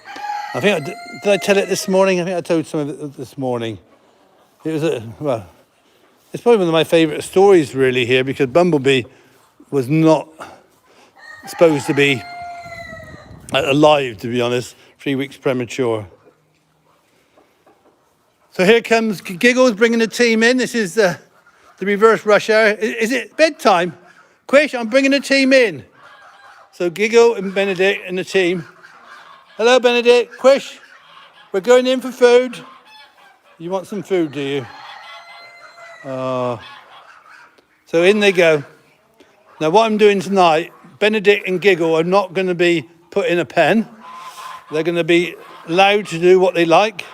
I think, did I tell it this morning? I think I told some of it this morning. It was, well, it's probably one of my favourite stories really here, because Bumblebee was not supposed to be alive, to be honest. 3 weeks premature. So here comes Giggles bringing the team in. This is the reverse rush hour. Is it bedtime? Quish, I'm bringing the team in. So Giggle and Benedict and the team. Hello, Benedict. Quish, we're going in for food. You want some food, do you? Oh. So in they go. Now what I'm doing tonight, Benedict and Giggle are not going to be put in a pen. They're going to be allowed to do what they like.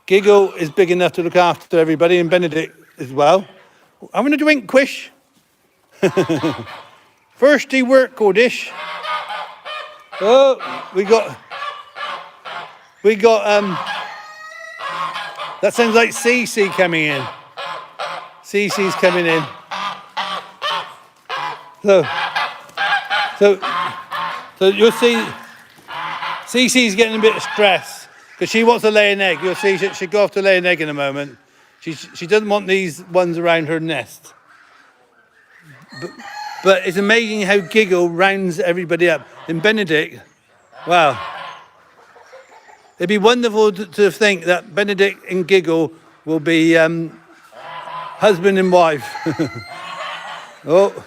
Giggle is big enough to look after everybody, and Benedict as well. I'm going to drink, Quish. Thirsty work, Gordish. Oh, we got, that sounds like Cece coming in. Cece's coming in. So you'll see Cece's getting a bit of stress because she wants to lay an egg. You'll see she'll go off to lay an egg in a moment. She doesn't want these ones around her nest. But it's amazing how Giggle rounds everybody up. And Benedict, wow. It'd be wonderful to think that Benedict and Giggle will be husband and wife. Oh.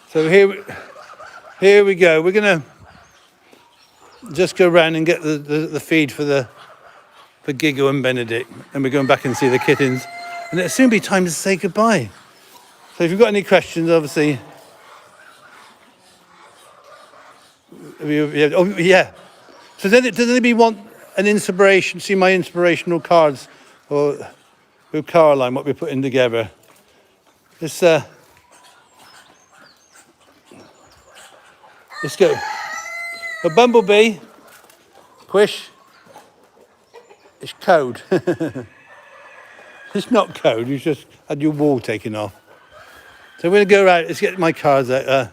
So here we go. We're going to just go around and get the feed for Giggle and Benedict. And we're going back and see the kittens. And it'll soon be time to say goodbye. So if you've got any questions, obviously. Oh, yeah. So does anybody want an inspiration, see my inspirational cards or with Caroline, what we're putting together? Let's go. A bumblebee, Quish, it's code. It's not code, you just had your wall taken off. So we're going to go around, let's get my cards out.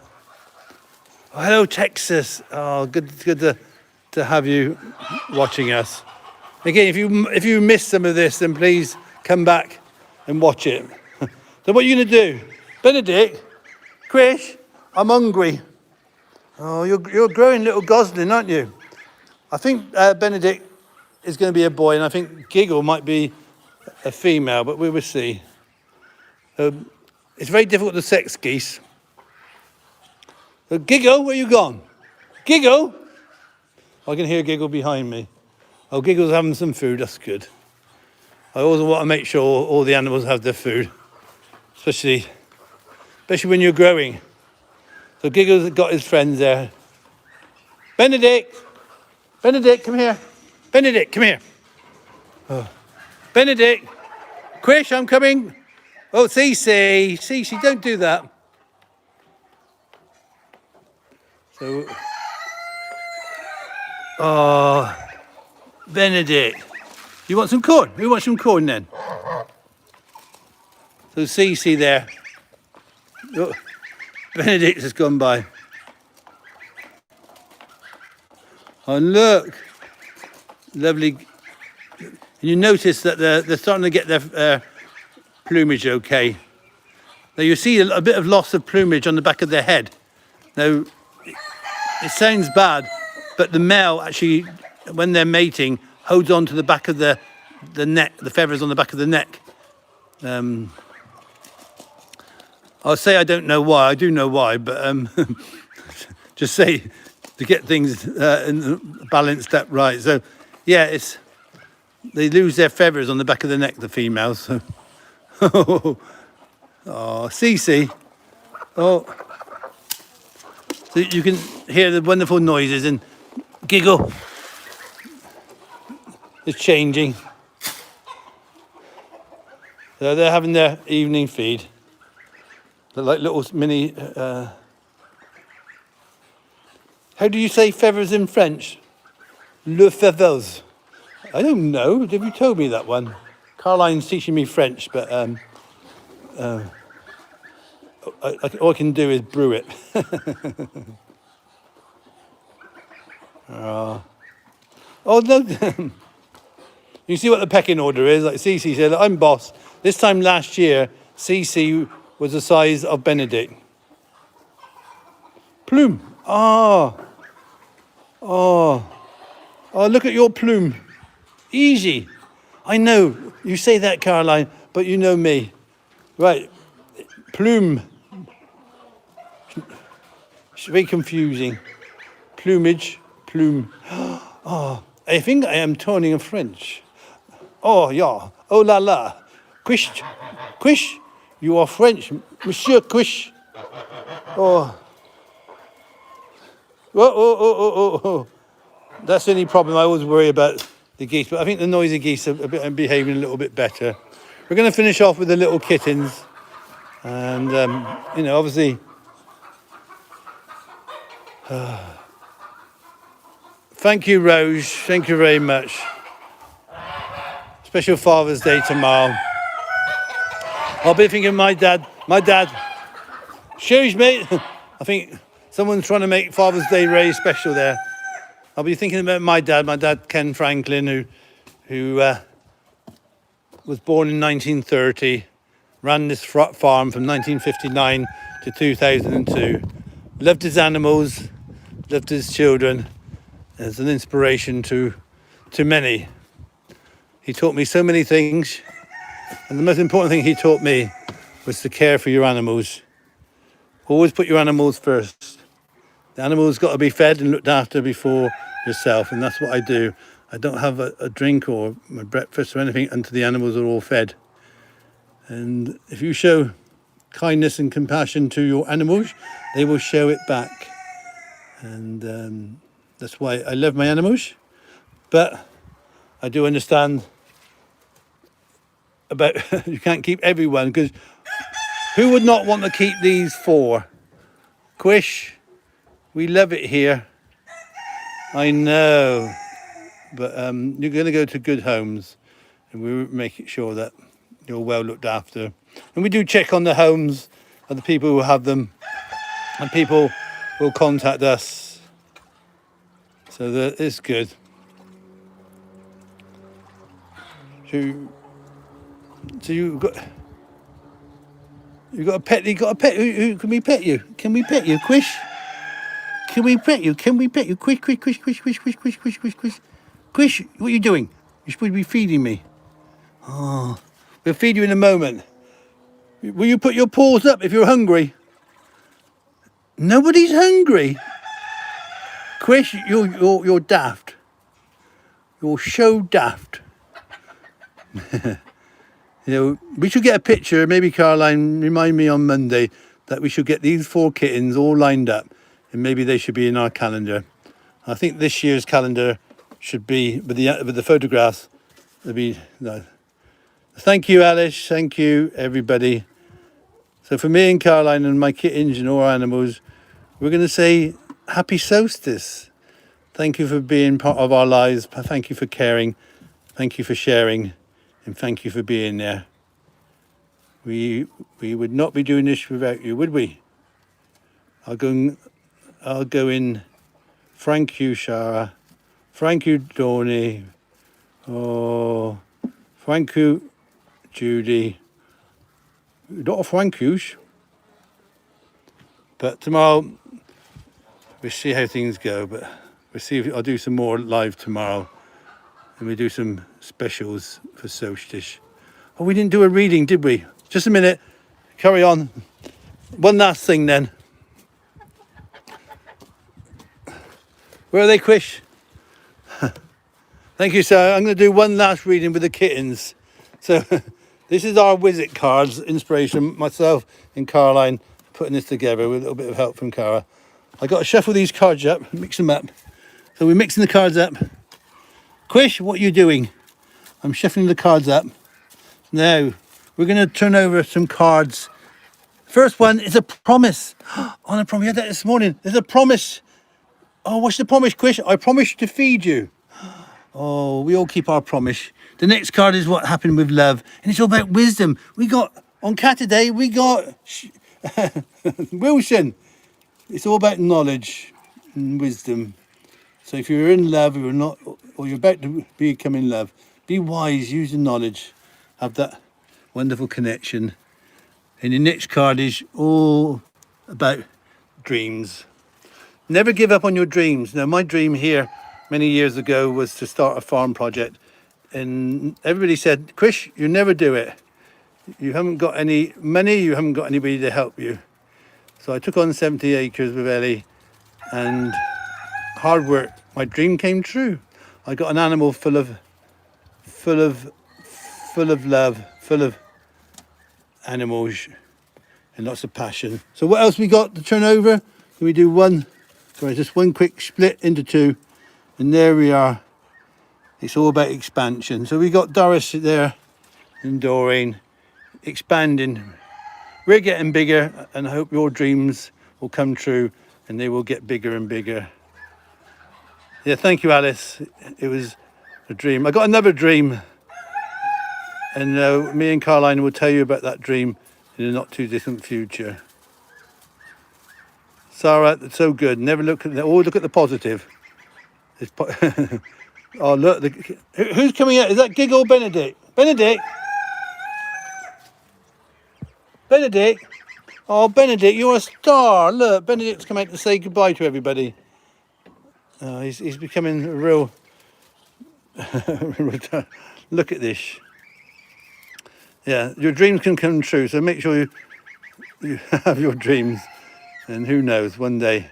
Oh, hello, Texas. Oh, good to have you watching us. Again, if you missed some of this, then please come back and watch it. So what are you going to do? Benedict, Quish, I'm hungry. Oh, you're a growing little gosling, aren't you? I think Benedict is going to be a boy, and I think Giggle might be a female, but we will see. It's very difficult to sex geese. So Giggle, where you gone? Giggle? I can hear Giggle behind me. Oh, Giggle's having some food, that's good. I always want to make sure all the animals have their food, especially when you're growing. So Giggle's got his friends there. Benedict, come here. Benedict, come here. Oh. Benedict, Quish, I'm coming. Oh, Cece, don't do that. So, oh, Benedict, you want some corn? You want some corn then? So Cece there. Oh, Benedict has gone by. Oh, look. Lovely. You notice that they're starting to get their plumage okay. Now you see a bit of loss of plumage on the back of their head. Now, it sounds bad, but the male actually, when they're mating, holds on to the back of the neck, the feathers on the back of the neck. I'll say I don't know why. I do know why, but just say to get things balanced up right. So, yeah, they lose their feathers on the back of the neck, the females. So. Oh, Cece. Oh. So you can hear the wonderful noises and Giggle is changing. So they're having their evening feed. They're like little mini... how do you say feathers in French? Le feathers. I don't know. Have you told me that one? Caroline's teaching me French, but all I can do is brew it. Oh no! You see what the pecking order is? Like Cece said, I'm boss. This time last year, Cece was the size of Benedict. Plume. Oh, look at your plume. Easy. I know, you say that, Caroline, but you know me. Right, plume. It's very confusing. Plumage, plume. Oh, I think I am turning in French. Oh, yeah. Oh, la la. Quiche. Quiche, you are French. Monsieur Quiche. Oh. Oh. That's the only problem. I always worry about the geese, but I think the noisy geese are behaving a little bit better. We're going to finish off with the little kittens. And, obviously... Thank you, Rose. Thank you very much. Special Father's Day tomorrow. I'll be thinking of my dad. Excuse me. I think someone's trying to make Father's Day very special there. I'll be thinking about my dad Ken Franklin, who was born in 1930, ran this farm from 1959 to 2002. Loved his animals, loved his children. As an inspiration to many. He taught me so many things, and the most important thing he taught me was to care for your animals. Always put your animals first. The animals got to be fed and looked after before yourself, and that's what I do. I don't have a drink or my breakfast or anything until the animals are all fed. And if you show kindness and compassion to your animals, they will show it back. And that's why I love my animals, but I do understand about you can't keep everyone, because who would not want to keep these 4? Quish, we love it here. I know, but you're going to go to good homes, and we make sure that you're well looked after. And we do check on the homes of the people who have them, and people will contact us. So that is good. So you got a pet. You got a pet. Who can we pet you? Can we pet you, Quish? Can we pet you? Can we pet you? Quish. Quish, what are you doing? You're supposed to be feeding me. Oh, we'll feed you in a moment. Will you put your paws up if you're hungry? Nobody's hungry. Quish, you're daft. You're so daft. We should get a picture. Maybe Caroline, remind me on Monday that we should get these 4 kittens all lined up, and maybe they should be in our calendar. I think this year's calendar should be with the photographs. No. Thank you, Alice. Thank you, everybody. So for me and Caroline and my kittens and all our animals, we're going to say happy solstice. Thank you for being part of our lives. Thank you for caring. Thank you for sharing. And thank you for being there. We would not be doing this without you, would we? I'll go in. Thank you, Shara. Thank you, Dawney. Oh, thank you, Judy. A lot of thank yous. But tomorrow, we'll see how things go. But we'll see if I'll do some more live tomorrow. And we do some specials for solstice. Oh, we didn't do a reading, did we? Just a minute. Carry on. One last thing then. Where are they, Quish? Thank you, sir. I'm going to do one last reading with the kittens. So this is our visit cards, inspiration. Myself and Caroline putting this together with a little bit of help from Cara. I got to shuffle these cards up, mix them up. So we're mixing the cards up. Quish, what are you doing? I'm shuffling the cards up. Now, we're going to turn over some cards. First one is a promise. On a promise, we had that this morning. There's a promise. Oh, what's the promise, Quish? I promise to feed you. Oh, we all keep our promise. The next card is what happened with love. And it's all about wisdom. We got, on Saturday, we got Wilson. It's all about knowledge and wisdom. So if you're in love, or not, or you're about to become in love, be wise, use the knowledge, have that wonderful connection. And the next card is all about dreams. Never give up on your dreams. Now, my dream here many years ago was to start a farm project. And everybody said, Chris, you never do it. You haven't got any money, you haven't got anybody to help you. So I took on 70 acres with Ellie, and hard work, my dream came true. I got an animal full of love, full of animals and lots of passion. So what else we got to turn over? Can we do one? Sorry, just one quick split into two, and there we are. It's all about expansion. So we got Doris there and Doreen expanding. We're getting bigger, and I hope your dreams will come true and they will get bigger and bigger. Yeah, thank you, Alice. It was a dream. I got another dream, and me and Caroline will tell you about that dream in a not too distant future. Sarah, that's so good. Never look at always look at the positive. Oh, look, who's coming out? Is that Giggle Benedict? Benedict? Benedict? Oh, Benedict, you're a star. Look, Benedict's come out to say goodbye to everybody. He's becoming a real... Look at this. Yeah, your dreams can come true, so make sure you have your dreams. And who knows, one day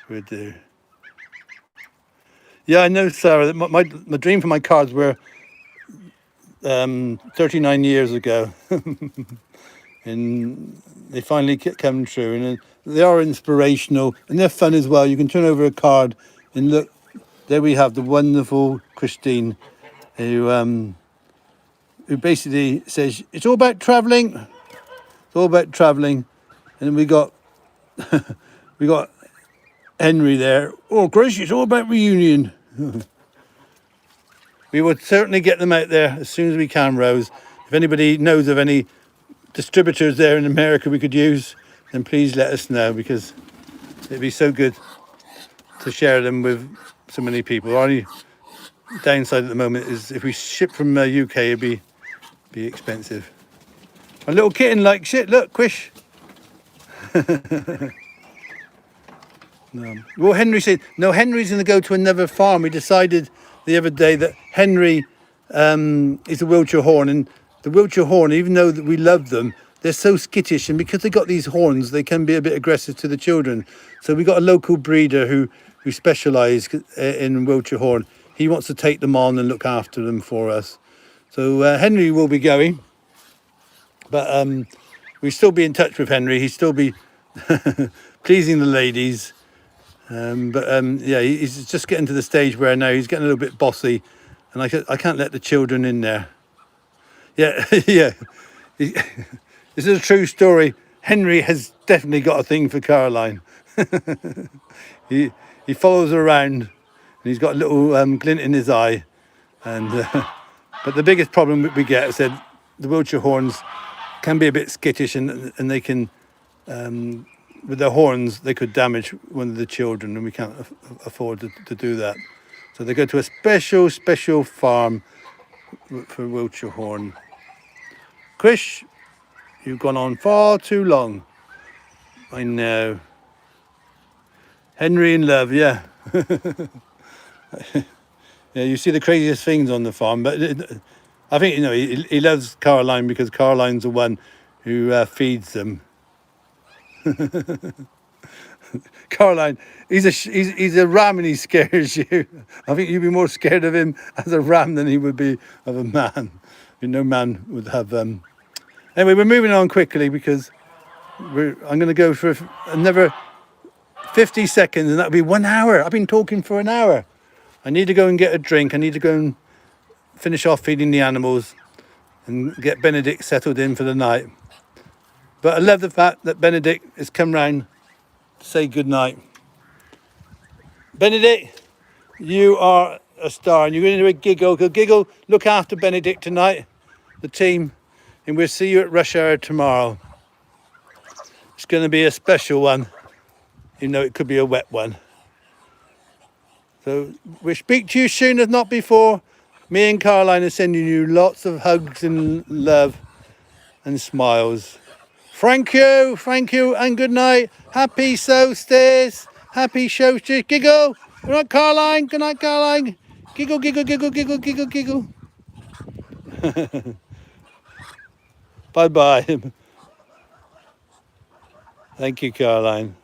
we'll do. Yeah, I know, Sarah, that my dream for my cards were 39 years ago. And they finally come true. And they are inspirational, and they're fun as well. You can turn over a card and look, there we have the wonderful Christine, who basically says, it's all about travelling. It's all about travelling. And we got we got Henry there. Oh, Grace, it's all about reunion. We will certainly get them out there as soon as we can, Rose. If anybody knows of any distributors there in America we could use, then please let us know, because it'd be so good to share them with so many people. Our only downside at the moment is if we ship from UK, it'd be expensive. A little kitten likes it. Look, Quish. No. Well, Henry said, no, Henry's going to go to another farm. We decided the other day that Henry is a Wiltshire Horn, and the Wiltshire Horn, even though that we love them, they're so skittish, and because they got these horns, they can be a bit aggressive to the children. So we got a local breeder who specialises in Wiltshire Horn. He wants to take them on and look after them for us. So Henry will be going, but we'll still be in touch with Henry. He'll still be pleasing the ladies. Yeah, he's just getting to the stage where now he's getting a little bit bossy, and I can't let the children in there. Yeah, yeah. This is a true story. Henry has definitely got a thing for Caroline. He follows her around, and he's got a little glint in his eye. And but the biggest problem we get, I said, the Wiltshire Horns can be a bit skittish, and they can. With their horns, they could damage one of the children, and we can't afford to do that. So they go to a special farm for Wiltshire Horn. Chris, you've gone on far too long. I know. Henry in love, yeah. Yeah, you see the craziest things on the farm, but I think, he loves Caroline because Caroline's the one who feeds them. Caroline, he's a ram and he scares you. I think you'd be more scared of him as a ram than he would be of a man. No man would have. Anyway, we're moving on quickly because I'm going to go for another 50 seconds, and that'll be 1 hour. I've been talking for an hour. I need to go and get a drink. I need to go and finish off feeding the animals and get Benedict settled in for the night. But I love the fact that Benedict has come round to say good night. Benedict, you are a star, and you're going to do a Giggle. Go Giggle, look after Benedict tonight, the team, and we'll see you at rush hour tomorrow. It's going to be a special one, even though it could be a wet one. So we'll speak to you soon, if not before. Me and Caroline are sending you lots of hugs and love and smiles Thank you, and good night. Happy solstice. Happy solstice. Giggle. Good night, Caroline. Good night, Caroline. Giggle, giggle, giggle, giggle, giggle, giggle. Bye-bye. Thank you, Caroline.